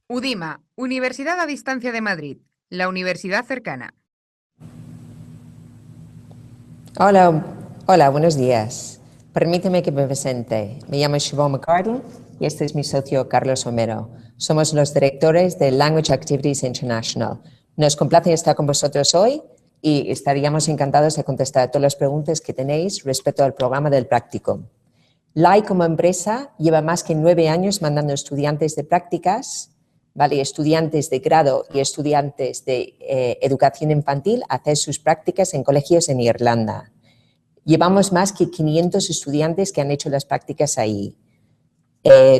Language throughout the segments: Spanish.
UDIMA, Universidad a Distancia de Madrid, la universidad cercana. Hola, buenos días. Permíteme que me presente. Me llamo Siobhan McCardle y este es mi socio Carlos Homero. Somos los directores de Language Activities International. Nos complace estar con vosotros hoy y estaríamos encantados de contestar todas las preguntas que tenéis respecto al programa del Practicum. LAI como empresa lleva más que 9 años mandando estudiantes de prácticas, estudiantes de grado y estudiantes de educación infantil a hacer sus prácticas en colegios en Irlanda. Llevamos más que 500 estudiantes que han hecho las prácticas ahí.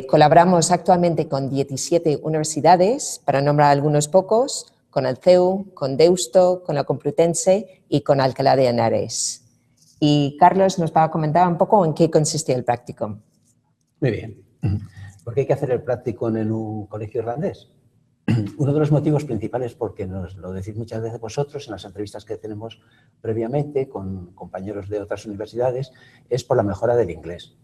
Colaboramos actualmente con 17 universidades, para nombrar algunos pocos, con el CEU, con Deusto, con la Complutense y con Alcalá de Henares. Y Carlos nos va a comentar un poco en qué consiste el Practicum. Muy bien. ¿Por qué hay que hacer el Practicum en un colegio irlandés? Uno de los motivos principales, porque nos lo decís muchas veces vosotros en las entrevistas que tenemos previamente con compañeros de otras universidades, es por la mejora del inglés.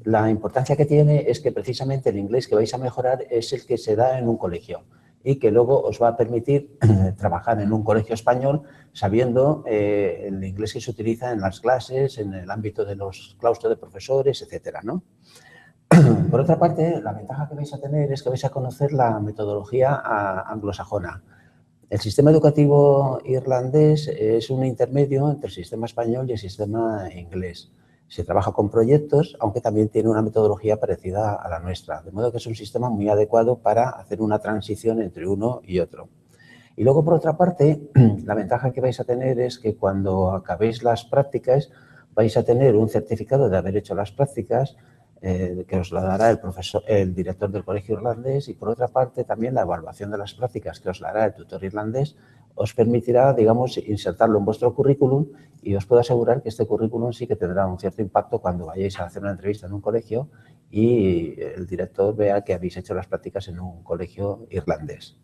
La importancia que tiene es que precisamente el inglés que vais a mejorar es el que se da en un colegio y que luego os va a permitir trabajar en un colegio español sabiendo el inglés que se utiliza en las clases, en el ámbito de los claustros de profesores, etcétera, ¿no? Por otra parte, la ventaja que vais a tener es que vais a conocer la metodología anglosajona. El sistema educativo irlandés es un intermedio entre el sistema español y el sistema inglés. Se trabaja con proyectos, aunque también tiene una metodología parecida a la nuestra, de modo que es un sistema muy adecuado para hacer una transición entre uno y otro. Y luego, por otra parte, la ventaja que vais a tener es que cuando acabéis las prácticas vais a tener un certificado de haber hecho las prácticas que os la dará el director del colegio irlandés y, por otra parte, también la evaluación de las prácticas que os la hará el tutor irlandés os permitirá, digamos, insertarlo en vuestro currículum y os puedo asegurar que este currículum sí que tendrá un cierto impacto cuando vayáis a hacer una entrevista en un colegio y el director vea que habéis hecho las prácticas en un colegio irlandés.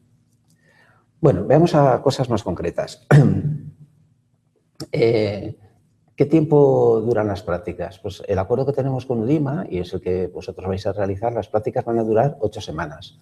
Bueno, veamos a cosas más concretas. ¿Qué tiempo duran las prácticas? Pues el acuerdo que tenemos con UDIMA, y es el que vosotros vais a realizar, las prácticas van a durar 8 semanas.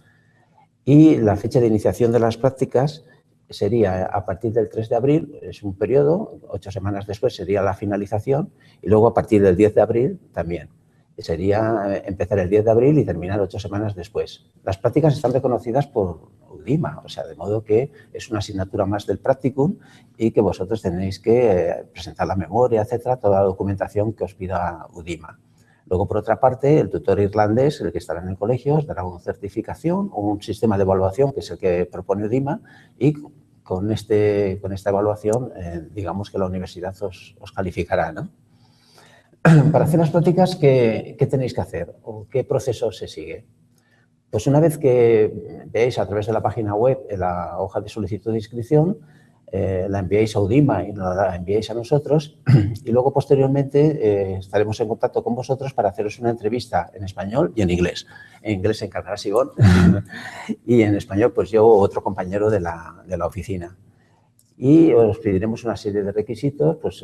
Y la fecha de iniciación de las prácticas sería a partir del 3 de abril, es un periodo, 8 semanas después sería la finalización, y luego a partir del 10 de abril también. Sería empezar el 10 de abril y terminar 8 semanas después. Las prácticas están reconocidas por UDIMA, o sea, de modo que es una asignatura más del Practicum y que vosotros tenéis que presentar la memoria, etcétera, toda la documentación que os pida UDIMA. Luego, por otra parte, el tutor irlandés, el que estará en el colegio, os dará una certificación o un sistema de evaluación, que es el que propone UDIMA, y con esta evaluación, digamos que la universidad os calificará, ¿no? Para hacer las prácticas, ¿qué tenéis que hacer o qué proceso se sigue? Pues una vez que veáis a través de la página web la hoja de solicitud de inscripción, la enviáis a UDIMA y nos la enviáis a nosotros y luego posteriormente estaremos en contacto con vosotros para haceros una entrevista en español y en inglés. En inglés se encargará Siobhan y en español pues yo u otro compañero de la oficina. Y os pediremos una serie de requisitos, pues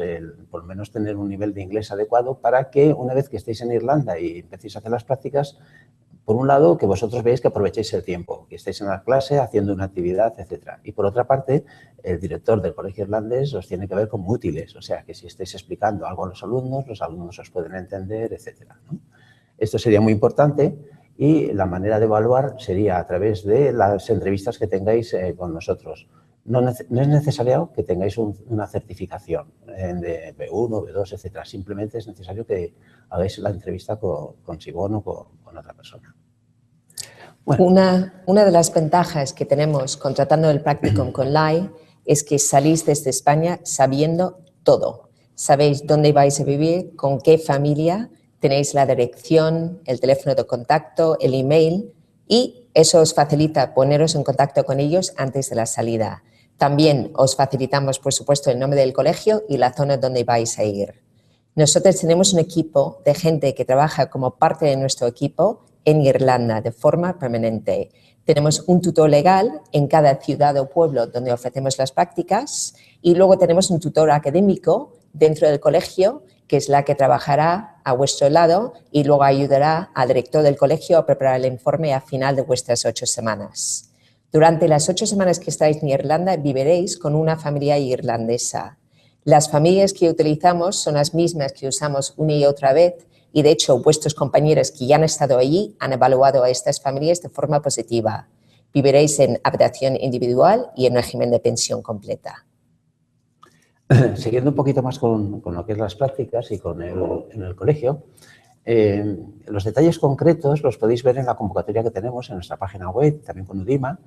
por lo menos tener un nivel de inglés adecuado para que una vez que estéis en Irlanda y empecéis a hacer las prácticas, por un lado, que vosotros veáis que aprovechéis el tiempo, que estéis en la clase haciendo una actividad, etcétera. Y por otra parte, el director del colegio irlandés os tiene que ver como útiles, o sea, que si estáis explicando algo a los alumnos os pueden entender, etcétera, ¿no? Esto sería muy importante y la manera de evaluar sería a través de las entrevistas que tengáis con nosotros. No es necesario que tengáis una certificación de B1, B2, etcétera. Simplemente es necesario que hagáis la entrevista con Siobhan o con otra persona. Bueno. Una de las ventajas que tenemos contratando el Practicum con LAI es que salís desde España sabiendo todo. Sabéis dónde vais a vivir, con qué familia, tenéis la dirección, el teléfono de contacto, el email y eso os facilita poneros en contacto con ellos antes de la salida. También os facilitamos, por supuesto, el nombre del colegio y la zona donde vais a ir. Nosotros tenemos un equipo de gente que trabaja como parte de nuestro equipo en Irlanda de forma permanente. Tenemos un tutor legal en cada ciudad o pueblo donde ofrecemos las prácticas y luego tenemos un tutor académico dentro del colegio que es la que trabajará a vuestro lado y luego ayudará al director del colegio a preparar el informe al final de vuestras 8 semanas. Durante las 8 semanas que estáis en Irlanda viviréis con una familia irlandesa. Las familias que utilizamos son las mismas que usamos una y otra vez y, de hecho, vuestros compañeros que ya han estado allí han evaluado a estas familias de forma positiva. Viviréis en habitación individual y en régimen de pensión completa. Siguiendo un poquito más con lo que es las prácticas y en el colegio, los detalles concretos los podéis ver en la convocatoria que tenemos en nuestra página web, también con Udima,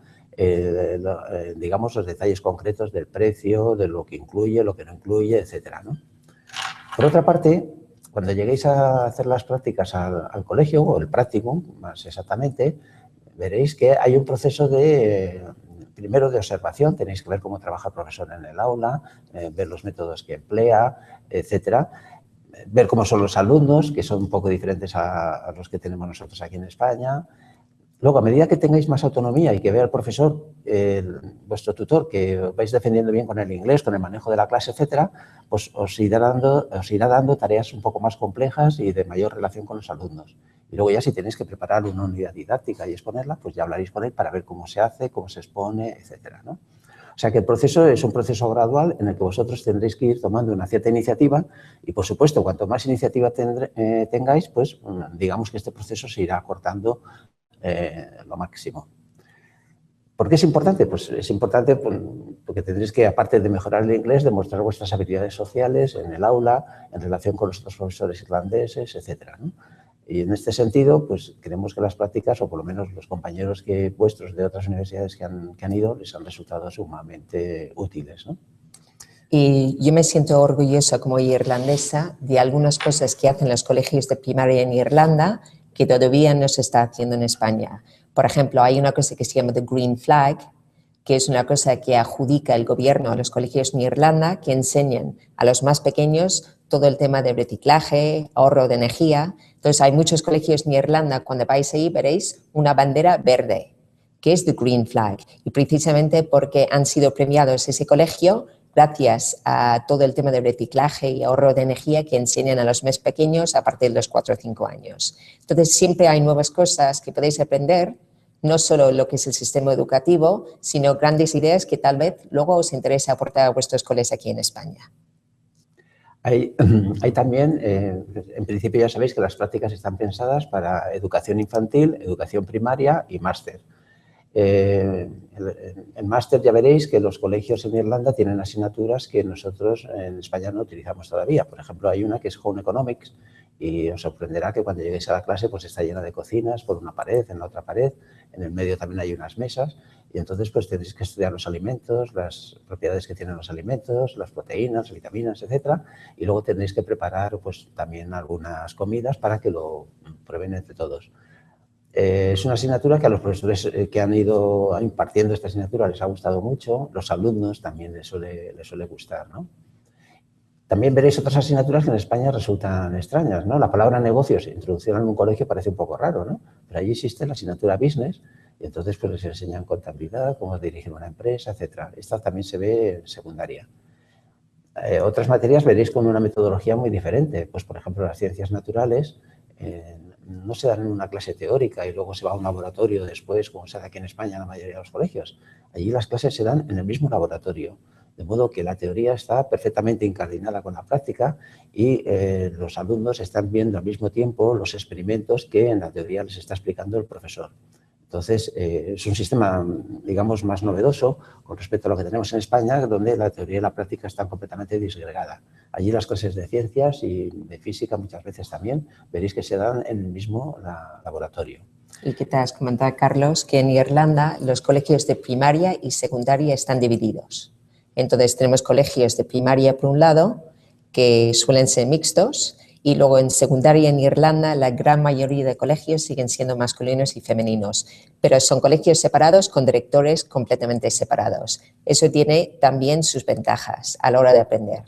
digamos los detalles concretos del precio, de lo que incluye, lo que no incluye, etcétera, ¿no? Por otra parte, cuando lleguéis a hacer las prácticas al colegio, o el practicum, más exactamente, veréis que hay un proceso primero de observación, tenéis que ver cómo trabaja el profesor en el aula, ver los métodos que emplea, etcétera. Ver cómo son los alumnos, que son un poco diferentes a los que tenemos nosotros aquí en España. Luego, a medida que tengáis más autonomía y que vea el profesor, vuestro tutor, que os vais defendiendo bien con el inglés, con el manejo de la clase, etcétera, pues os irá dando tareas un poco más complejas y de mayor relación con los alumnos. Y luego ya si tenéis que preparar una unidad didáctica y exponerla, pues ya hablaréis con él para ver cómo se hace, cómo se expone, etcétera, ¿no? O sea que el proceso es un proceso gradual en el que vosotros tendréis que ir tomando una cierta iniciativa y, por supuesto, cuanto más iniciativa tengáis, pues digamos que este proceso se irá acortando lo máximo. ¿Por qué es importante? Pues es importante porque tendréis que, aparte de mejorar el inglés, demostrar vuestras habilidades sociales en el aula, en relación con los otros profesores irlandeses, etcétera, ¿no? Y en este sentido, pues creemos que las prácticas, o por lo menos los compañeros vuestros de otras universidades que han ido, les han resultado sumamente útiles, ¿no? Y yo me siento orgullosa como irlandesa de algunas cosas que hacen los colegios de primaria en Irlanda que todavía no se está haciendo en España. Por ejemplo, hay una cosa que se llama The Green Flag, que es una cosa que adjudica el gobierno a los colegios en Irlanda, que enseñan a los más pequeños todo el tema de reciclaje, ahorro de energía. Entonces, hay muchos colegios en Irlanda, cuando vais ahí veréis una bandera verde, que es The Green Flag. Y precisamente porque han sido premiados ese colegio gracias a todo el tema de reciclaje y ahorro de energía que enseñan a los más pequeños a partir de los 4 o 5 años. Entonces, siempre hay nuevas cosas que podéis aprender, no solo lo que es el sistema educativo, sino grandes ideas que tal vez luego os interese aportar a vuestros colegios aquí en España. Hay también, en principio ya sabéis que las prácticas están pensadas para educación infantil, educación primaria y máster. En máster ya veréis que los colegios en Irlanda tienen asignaturas que nosotros en España no utilizamos todavía. Por ejemplo, hay una que es Home Economics y os sorprenderá que cuando lleguéis a la clase pues está llena de cocinas por una pared, en la otra pared, en el medio también hay unas mesas y entonces pues tenéis que estudiar los alimentos, las propiedades que tienen los alimentos, las proteínas, las vitaminas, etcétera, y luego tenéis que preparar pues también algunas comidas para que lo prueben entre todos. Es una asignatura que a los profesores que han ido impartiendo esta asignatura les ha gustado mucho, los alumnos también les suele gustar, ¿no? También veréis otras asignaturas que en España resultan extrañas, ¿no? La palabra negocios, introducción en un colegio parece un poco raro, ¿no? Pero allí existe la asignatura business y entonces pues les enseñan contabilidad, cómo dirigir una empresa, etcétera. Esta también se ve en secundaria. Otras materias veréis con una metodología muy diferente, pues por ejemplo las ciencias naturales no se dan en una clase teórica y luego se va a un laboratorio después, como se hace aquí en España en la mayoría de los colegios. Allí las clases se dan en el mismo laboratorio, de modo que la teoría está perfectamente incardinada con la práctica y los alumnos están viendo al mismo tiempo los experimentos que en la teoría les está explicando el profesor. Entonces, es un sistema, digamos, más novedoso con respecto a lo que tenemos en España, donde la teoría y la práctica están completamente disgregadas. Allí las clases de ciencias y de física muchas veces también veréis que se dan en el mismo laboratorio. Y que te has comentado, Carlos, que en Irlanda los colegios de primaria y secundaria están divididos. Entonces, tenemos colegios de primaria por un lado, que suelen ser mixtos, y luego en secundaria en Irlanda la gran mayoría de colegios siguen siendo masculinos y femeninos, pero son colegios separados con directores completamente separados. Eso tiene también sus ventajas a la hora de aprender.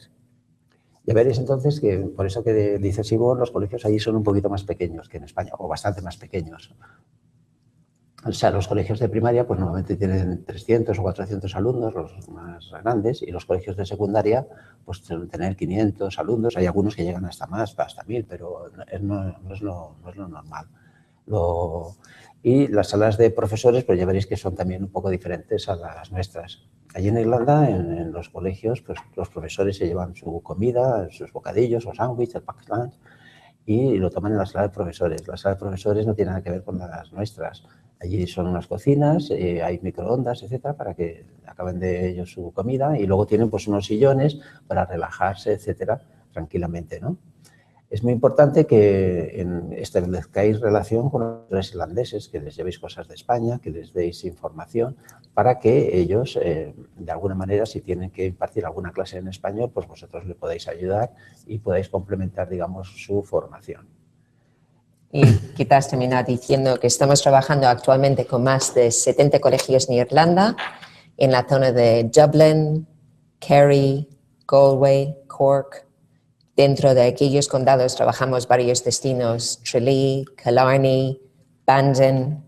Ya veréis entonces que por eso que dice Simón, los colegios allí son un poquito más pequeños que en España, o bastante más pequeños. O sea, los colegios de primaria pues normalmente tienen 300 o 400 alumnos, los más grandes, y los colegios de secundaria pues suelen tener 500 alumnos. Hay algunos que llegan hasta más, hasta 1000, pero no es lo normal. Y las salas de profesores, pues ya veréis que son también un poco diferentes a las nuestras. Allí en Irlanda, en los colegios, pues los profesores se llevan su comida, sus bocadillos, o sándwich, el packed lunch, y lo toman en la sala de profesores. La sala de profesores no tiene nada que ver con las nuestras. Allí son unas cocinas, hay microondas, etcétera, para que acaben de ellos su comida, y luego tienen pues unos sillones para relajarse, etcétera, tranquilamente, ¿no? Es muy importante que establezcáis relación con los irlandeses, que les llevéis cosas de España, que les deis información, para que ellos, de alguna manera, si tienen que impartir alguna clase en español, pues vosotros le podáis ayudar y podáis complementar, digamos, su formación. Y quizás terminar diciendo que estamos trabajando actualmente con más de 70 colegios en Irlanda, en la zona de Dublin, Kerry, Galway, Cork. Dentro de aquellos condados trabajamos varios destinos: Tralee, Killarney, Bandon,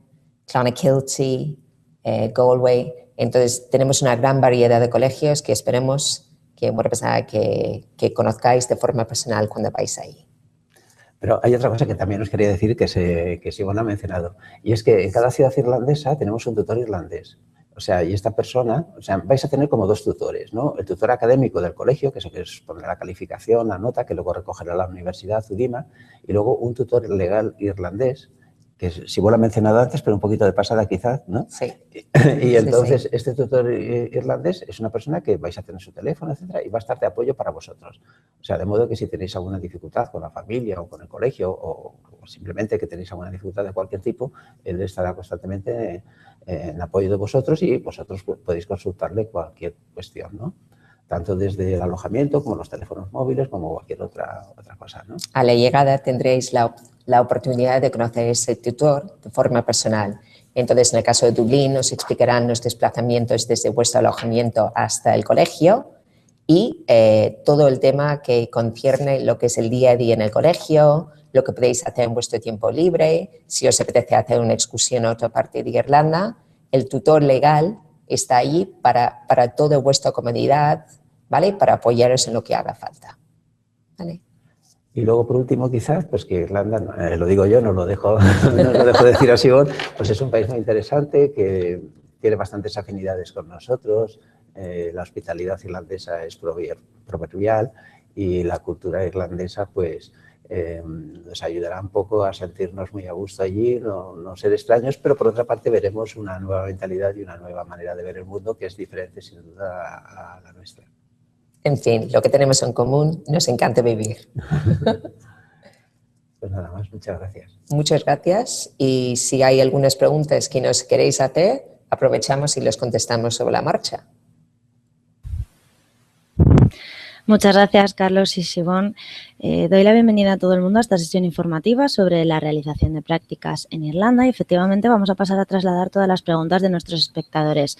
Clonakilty, Galway. Entonces tenemos una gran variedad de colegios que esperemos que conozcáis de forma personal cuando vais ahí. Pero hay otra cosa que también os quería decir que Siobhan ha mencionado, y es que en cada ciudad irlandesa tenemos un tutor irlandés. O sea, y esta persona, o sea, vais a tener como dos tutores, ¿no? El tutor académico del colegio, que es el que os pondrá la calificación, la nota, que luego recogerá la universidad, UDIMA, y luego un tutor legal irlandés, que Siobhan ha mencionado antes, pero un poquito de pasada quizás, ¿no? Sí. Y entonces Sí. este tutor irlandés es una persona que vais a tener su teléfono, etcétera, y va a estar de apoyo para vosotros. O sea, de modo que si tenéis alguna dificultad con la familia o con el colegio, o simplemente que tenéis alguna dificultad de cualquier tipo, él estará constantemente en apoyo de vosotros, y vosotros podéis consultarle cualquier cuestión, ¿no? Tanto desde el alojamiento como los teléfonos móviles, como cualquier otra cosa, ¿no? A la llegada tendréis la oportunidad de conocer a ese tutor de forma personal. Entonces, en el caso de Dublín, os explicarán los desplazamientos desde vuestro alojamiento hasta el colegio y todo el tema que concierne lo que es el día a día en el colegio, lo que podéis hacer en vuestro tiempo libre, si os apetece hacer una excursión a otra parte de Irlanda. El tutor legal está ahí para toda vuestra comodidad, ¿vale? Para apoyaros en lo que haga falta, ¿vale? Y luego, por último, quizás, pues que Irlanda, lo digo yo, no lo dejo decir a Siobhan, pues es un país muy interesante, que tiene bastantes afinidades con nosotros. La hospitalidad irlandesa es proverbial, y la cultura irlandesa, pues, nos ayudará un poco a sentirnos muy a gusto allí, no ser extraños, pero por otra parte veremos una nueva mentalidad y una nueva manera de ver el mundo que es diferente, sin duda, a la nuestra. En fin, lo que tenemos en común, nos encanta vivir. Pues nada más, muchas gracias. Muchas gracias, y si hay algunas preguntas que nos queréis hacer, aprovechamos y los contestamos sobre la marcha. Muchas gracias, Carlos y Siobhan. Doy la bienvenida a todo el mundo a esta sesión informativa sobre la realización de prácticas en Irlanda, y efectivamente vamos a pasar a trasladar todas las preguntas de nuestros espectadores.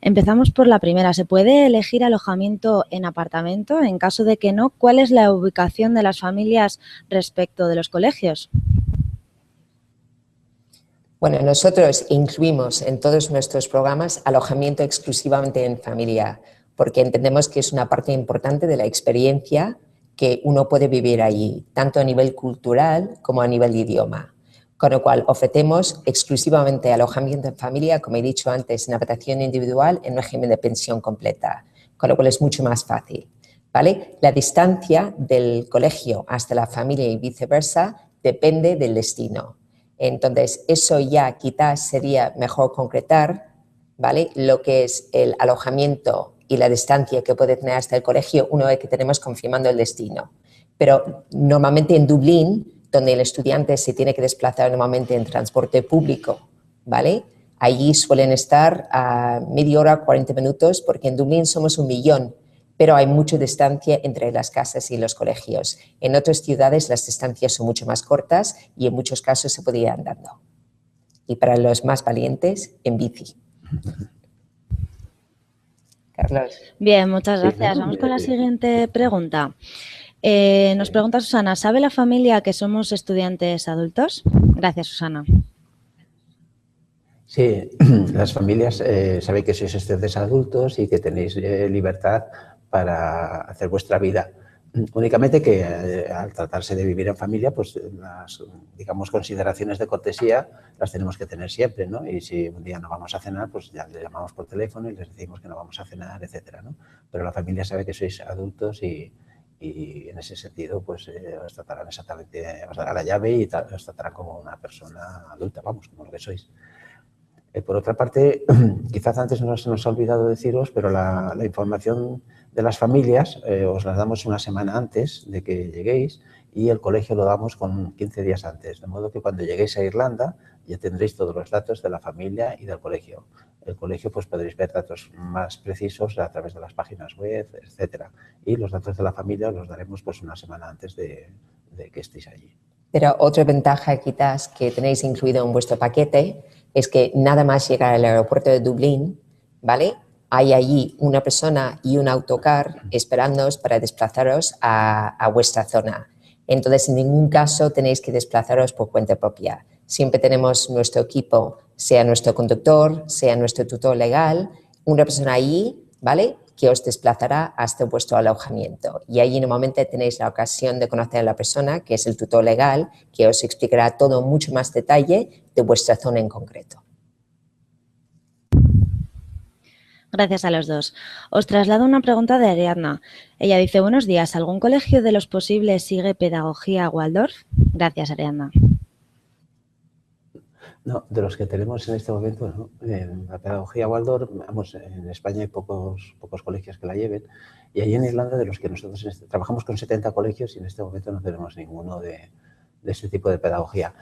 Empezamos por la primera. ¿Se puede elegir alojamiento en apartamento? En caso de que no, ¿cuál es la ubicación de las familias respecto de los colegios? Bueno, nosotros incluimos en todos nuestros programas alojamiento exclusivamente en familia, porque entendemos que es una parte importante de la experiencia que uno puede vivir allí, tanto a nivel cultural como a nivel de idioma. Con lo cual, ofrecemos exclusivamente alojamiento en familia, como he dicho antes, en habitación individual, en régimen de pensión completa, con lo cual es mucho más fácil, ¿vale? La distancia del colegio hasta la familia y viceversa depende del destino. Entonces, eso ya quizás sería mejor concretar, ¿vale? Lo que es el alojamiento y la distancia que puede tener hasta el colegio una vez que tenemos confirmando el destino. Pero normalmente en Dublín, donde el estudiante se tiene que desplazar normalmente en transporte público, ¿vale? Allí suelen estar a media hora, 40 minutos, porque en Dublín somos 1 millón, pero hay mucha distancia entre las casas y los colegios. En otras ciudades las distancias son mucho más cortas y en muchos casos se puede ir andando. Y para los más valientes, en bici. Carlos. Bien, muchas gracias. Vamos con la siguiente pregunta. Nos pregunta Susana, ¿sabe la familia que somos estudiantes adultos? Gracias, Susana. Sí, las familias saben que sois estudiantes adultos y que tenéis libertad para hacer vuestra vida. Únicamente que al tratarse de vivir en familia, pues las, digamos, consideraciones de cortesía las tenemos que tener siempre, ¿no? Y si un día no vamos a cenar, pues ya les llamamos por teléfono y les decimos que no vamos a cenar, etcétera, ¿no? Pero la familia sabe que sois adultos y en ese sentido, pues os tratarán exactamente, os dará la llave y os tratarán como una persona adulta, vamos, como lo que sois. Por otra parte, quizás antes no se nos ha olvidado deciros, pero la información de las familias os la damos una semana antes de que lleguéis y el colegio lo damos con 15 días antes, de modo que cuando lleguéis a Irlanda ya tendréis todos los datos de la familia y del colegio. El colegio pues podréis ver datos más precisos a través de las páginas web, etcétera. Y los datos de la familia los daremos pues una semana antes de que estéis allí. Pero otra ventaja quizás que tenéis incluido en vuestro paquete es que nada más llegar al aeropuerto de Dublín, ¿vale? Hay allí una persona y un autocar esperándoos para desplazaros a vuestra zona. Entonces, en ningún caso tenéis que desplazaros por cuenta propia. Siempre tenemos nuestro equipo, sea nuestro conductor, sea nuestro tutor legal, una persona allí, ¿vale?, que os desplazará hasta vuestro alojamiento. Y allí normalmente tenéis la ocasión de conocer a la persona, que es el tutor legal, que os explicará todo mucho más detalle de vuestra zona en concreto. Gracias a los dos. Os traslado una pregunta de Ariadna. Ella dice, buenos días, ¿algún colegio de los posibles sigue pedagogía Waldorf? Gracias, Ariadna. No, de los que tenemos en este momento, no. En la pedagogía Waldorf, vamos, en España hay pocos colegios que la lleven y allí en Irlanda, de los que nosotros trabajamos con 70 colegios y en este momento no tenemos ninguno de este tipo de pedagogía.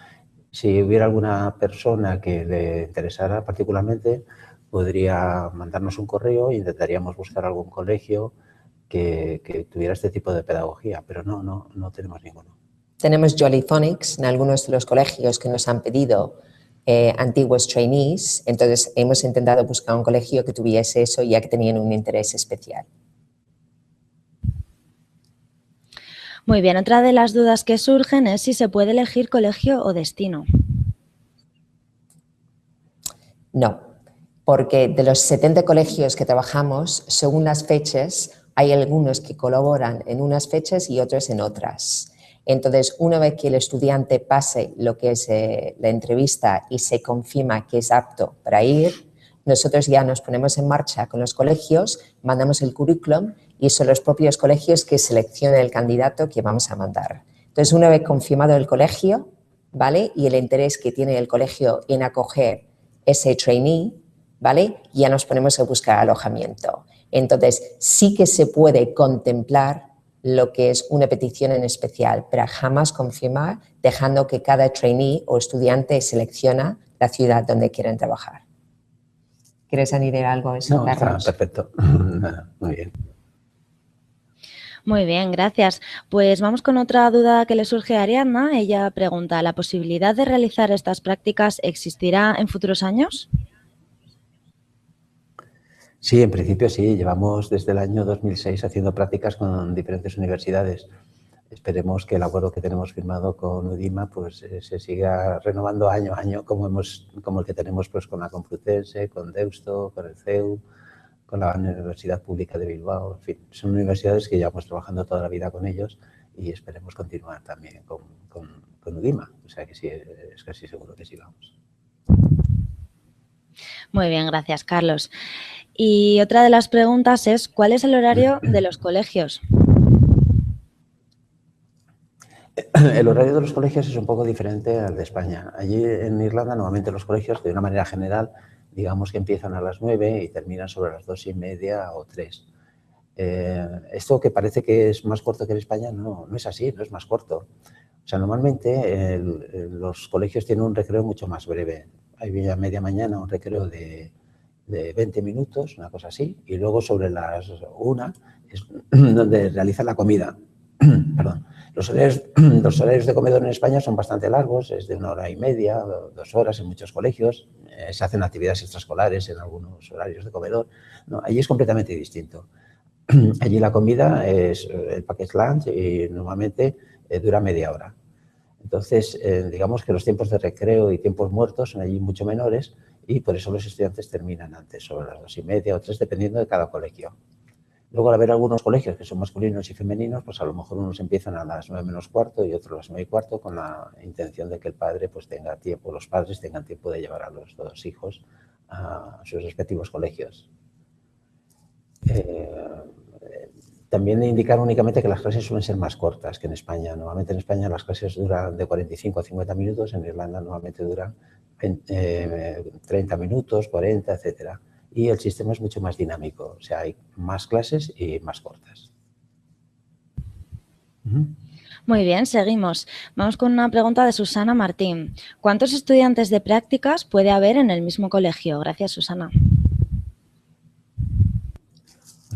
Si hubiera alguna persona que le interesara particularmente, podría mandarnos un correo e intentaríamos buscar algún colegio que tuviera este tipo de pedagogía, pero no tenemos ninguno. Tenemos Jolly Phonics en algunos de los colegios que nos han pedido antiguos trainees, entonces hemos intentado buscar un colegio que tuviese eso ya que tenían un interés especial. Muy bien, otra de las dudas que surgen es si se puede elegir colegio o destino. No, porque de los 70 colegios que trabajamos, según las fechas, hay algunos que colaboran en unas fechas y otros en otras. Entonces, una vez que el estudiante pase lo que es la entrevista y se confirma que es apto para ir, nosotros ya nos ponemos en marcha con los colegios, mandamos el currículum y son los propios colegios que seleccionan el candidato que vamos a mandar. Entonces, una vez confirmado el colegio, ¿vale?, y el interés que tiene el colegio en acoger ese trainee, ¿vale?, ya nos ponemos a buscar alojamiento. Entonces, sí que se puede contemplar lo que es una petición en especial, pero jamás confirmar, dejando que cada trainee o estudiante selecciona la ciudad donde quieren trabajar. ¿Quieres añadir algo a eso, Carlos? No, está perfecto. Nada, muy bien. Muy bien, gracias. Pues vamos con otra duda que le surge a Ariadna. Ella pregunta, ¿la posibilidad de realizar estas prácticas existirá en futuros años? Sí, en principio sí. Llevamos desde el año 2006 haciendo prácticas con diferentes universidades. Esperemos que el acuerdo que tenemos firmado con UDIMA pues, se siga renovando año a año como el que tenemos pues, con la Complutense, con Deusto, con el CEU, con la Universidad Pública de Bilbao. En fin, son universidades que llevamos trabajando toda la vida con ellos y esperemos continuar también con UDIMA. O sea que sí, es casi seguro que sí vamos. Muy bien, gracias, Carlos. Y otra de las preguntas es, ¿cuál es el horario de los colegios? El horario de los colegios es un poco diferente al de España. Allí en Irlanda normalmente los colegios, de una manera general, digamos que empiezan a las 9 y terminan sobre las 2:30 o 3. Esto que parece que es más corto que en España, no es así, no es más corto. O sea, normalmente los colegios tienen un recreo mucho más breve. Hay a media mañana un recreo de 20 minutos, una cosa así, y luego sobre las 1 es donde realizan la comida. Perdón. Los horarios de comedor en España son bastante largos, es de 1 hora y media, 2 horas en muchos colegios. Se hacen actividades extraescolares en algunos horarios de comedor. No, allí es completamente distinto. Allí la comida es el package lunch y normalmente dura media hora. Entonces, digamos que los tiempos de recreo y tiempos muertos son allí mucho menores y por eso los estudiantes terminan antes, sobre las 2:30 o 3, dependiendo de cada colegio. Luego, al haber algunos colegios que son masculinos y femeninos, pues a lo mejor unos empiezan a las 9 menos cuarto y otros a las 9 y cuarto, con la intención de que el padre pues tenga tiempo, los padres tengan tiempo de llevar a los dos hijos a sus respectivos colegios. También indicar únicamente que las clases suelen ser más cortas que en España. Normalmente en España las clases duran de 45 a 50 minutos, en Irlanda normalmente duran 30 minutos, 40, etcétera. Y el sistema es mucho más dinámico, o sea, hay más clases y más cortas. Muy bien, seguimos. Vamos con una pregunta de Susana Martín. ¿Cuántos estudiantes de prácticas puede haber en el mismo colegio? Gracias, Susana.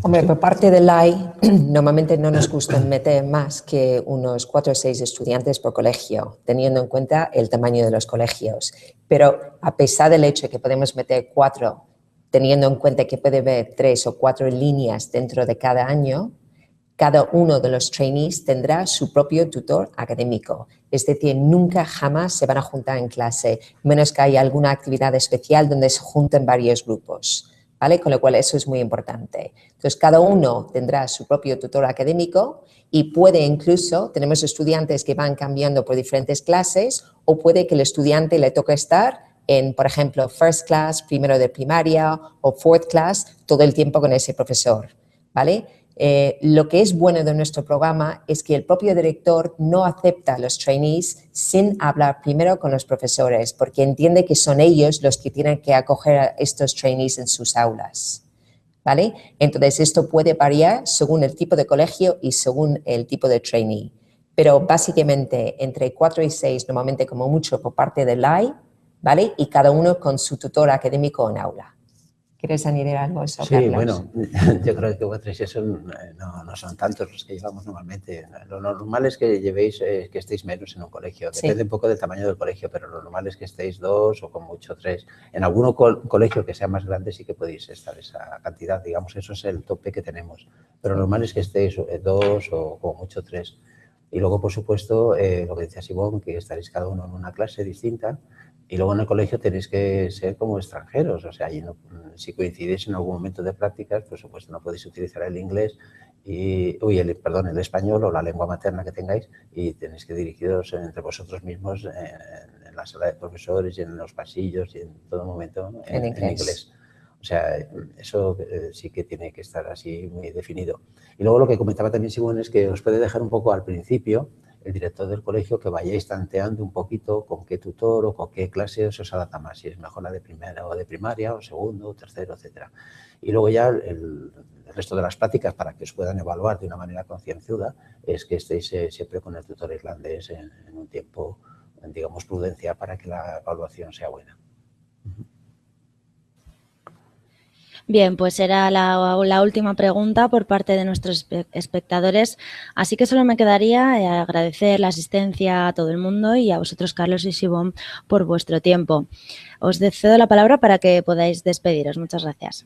Hombre, por parte del AI, normalmente no nos gusta meter más que unos 4 o 6 estudiantes por colegio, teniendo en cuenta el tamaño de los colegios. Pero a pesar del hecho de que podemos meter 4, teniendo en cuenta que puede haber 3 o 4 líneas dentro de cada año, cada uno de los trainees tendrá su propio tutor académico. Es decir, nunca jamás se van a juntar en clase, menos que haya alguna actividad especial donde se junten varios grupos, ¿vale? Con lo cual eso es muy importante. Entonces, cada uno tendrá su propio tutor académico y puede incluso, tenemos estudiantes que van cambiando por diferentes clases o puede que el estudiante le toque estar en, por ejemplo, first class, primero de primaria o fourth class, todo el tiempo con ese profesor, ¿vale? Lo que es bueno de nuestro programa es que el propio director no acepta a los trainees sin hablar primero con los profesores, porque entiende que son ellos los que tienen que acoger a estos trainees en sus aulas, ¿vale? Entonces, esto puede variar según el tipo de colegio y según el tipo de trainee, pero básicamente entre 4 y 6, normalmente como mucho por parte del AI, ¿vale? Y cada uno con su tutor académico en aula. ¿Quieres añadir algo a eso, Sí, Carlos? bueno, yo creo que 4 y 6 no son tantos los que llevamos normalmente. Lo normal es que llevéis, que estéis menos en un colegio. Depende Sí. un poco del tamaño del colegio, pero lo normal es que estéis 2 o con mucho 3. En algún colegio que sea más grande sí que podéis estar esa cantidad, digamos, eso es el tope que tenemos. Pero lo normal es que estéis 2 o con mucho 3. Y luego, por supuesto, lo que decía Sibón, que estaréis cada uno en una clase distinta. Y luego en el colegio tenéis que ser como extranjeros, o sea, allí no, si coincidís en algún momento de prácticas, por supuesto no podéis utilizar el inglés, el español o la lengua materna que tengáis y tenéis que dirigiros entre vosotros mismos en la sala de profesores y en los pasillos y en todo momento en inglés. O sea, eso sí que tiene que estar así muy definido. Y luego lo que comentaba también Simón es que os puede dejar un poco al principio el director del colegio que vayáis tanteando un poquito con qué tutor o con qué clase os adapta más, si es mejor la de primera o de primaria o segundo o tercero, etcétera. Y luego ya el resto de las prácticas para que os puedan evaluar de una manera concienzuda es que estéis siempre con el tutor irlandés en un tiempo, digamos, prudencia para que la evaluación sea buena. Bien, pues era la última pregunta por parte de nuestros espectadores, así que solo me quedaría agradecer la asistencia a todo el mundo y a vosotros, Carlos y Sibón, por vuestro tiempo. Os cedo la palabra para que podáis despediros. Muchas gracias.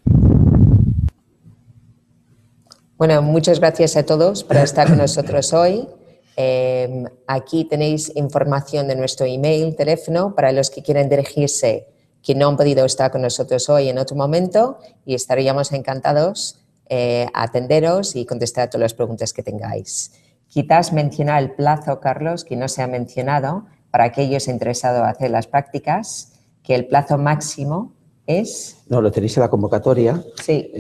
Bueno, muchas gracias a todos por estar con nosotros hoy. Aquí tenéis información de nuestro email, teléfono, para los que quieren dirigirse que no han podido estar con nosotros hoy en otro momento y estaríamos encantados a atenderos y contestar todas las preguntas que tengáis. Quizás mencionar el plazo, Carlos, que no se ha mencionado, para aquellos interesados en hacer las prácticas, que el plazo máximo es... No, lo tenéis en la convocatoria. Sí,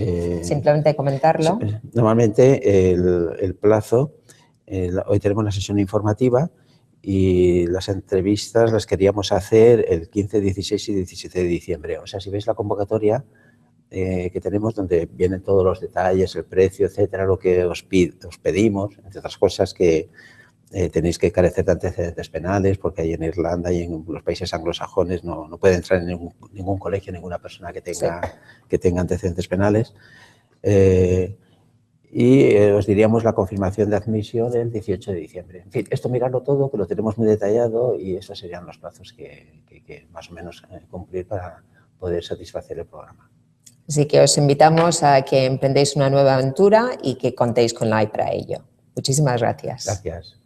simplemente comentarlo. Normalmente el plazo, hoy tenemos una sesión informativa y las entrevistas las queríamos hacer el 15, 16 y 17 de diciembre. O sea, si veis la convocatoria que tenemos donde vienen todos los detalles, el precio, etcétera, lo que os pedimos, entre otras cosas que tenéis que carecer de antecedentes penales porque ahí en Irlanda y en los países anglosajones no puede entrar en ningún colegio ninguna persona que tenga antecedentes penales. Os diríamos la confirmación de admisión el 18 de diciembre. En fin, esto mirarlo todo, que lo tenemos muy detallado y esos serían los plazos que más o menos cumplir para poder satisfacer el programa. Así que os invitamos a que emprendéis una nueva aventura y que contéis con la AI para ello. Muchísimas gracias. Gracias.